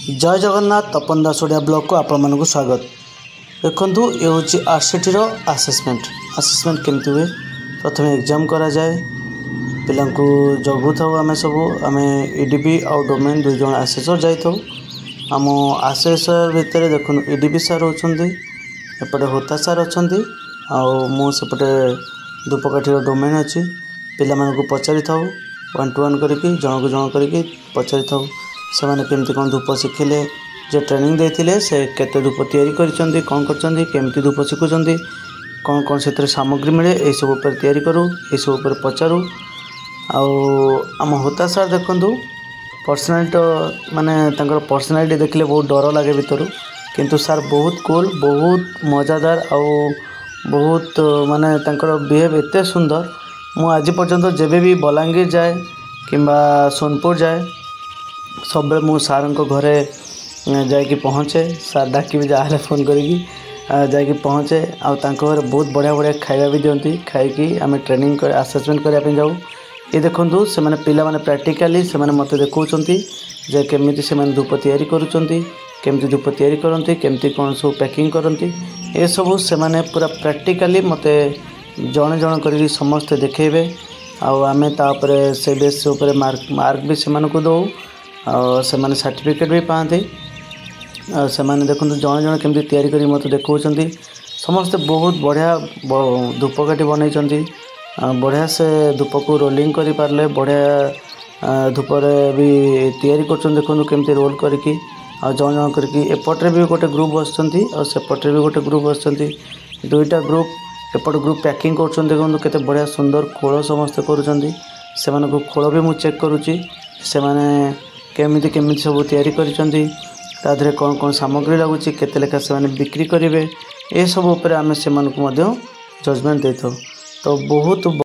जय जगन्नाथ तपन दास ओडिया ब्लॉग को आपण मानक स्वागत। देखंतु ये हूँ आरसीटी आसेसमेंट केमती हुए प्रथम एग्जाम करा जाए पिला जगु था आम सब आम ईडीपी आउ डोमेन दुई जन आसेसर जाइए आम आसेसर भितर देखो ईडीपी सार होती एपटे होता सार अच्छा मुझे धूपकाठी डोमेन अच्छी पिला पचारि था 1 to 1 करके जन को जन करके पचारि था से केमती कौन धूप शिखिले जे ट्रेनिंग देते से केते धूप तैयारी करिसेंती कौन करछंती केमती धूप शिखुचंती कौन कौन से सामग्री मिले यही सब उपर तैयारी करूँ यही सब उपर पचारू आम होता सार देखंतु पर्सनालीटी माने तांकर पर्सनालीटी देखले बहुत डर लगे भितर किंतु सार बहुत कूल बहुत मजादार आउ बहुत माने तांकर बिहेव एते सुंदर मु आज पर्यंत जेबे भी बलांगीर जाए किंबा सोनपुर जाए सब मु सार घरे जाकि पहुँचे सार डाक जहाँ फोन करी जाकि पहुँचे घर बहुत बढ़िया बढ़िया खाଇବା भी दिखती खाई आम ट्रेनिंग आसेसमेंट करने जाऊँ ये देखूँ से मैंने पिला माने प्रैक्टिकली से मत देखते जे केमी से धूप तैयारी करुँच धूप तैयारी करती केमती कौन सब पैकिंग करती ये सब से माने पूरा प्रैक्टिकली मत जड़े जन कर समस्ते देखेबे आम तापर से बेस मार्क भी से दो से माने सर्टिफिकेट भी पाते से माने देखो जड़े जन केमती तैयारी कर मत देखा समस्ते बहुत बढ़िया धूपकाठी बनई बढ़िया से धूप को रोलिंग कर पारे बढ़िया धूपरे भी तैयारी कर देखो केमती रोल करके जन जन करके एपट्रे भी गोटे ग्रुप बसुँच और सेपट्रे भी गोटे ग्रुप बसुँच दुईटा ग्रुप एपट ग्रुप पैकिंग कर देखो केते बढ़िया सुंदर खोल समस्ते कर खोल भी मुझे चेक करुँची से केमिति केमिति सब तैयारी करिसेंती ताधरे कौन कौन सामग्री लगुच केते लेखा से बिक्री करेंगे ये सब उपर आम से जजमेंट देता तो बहुत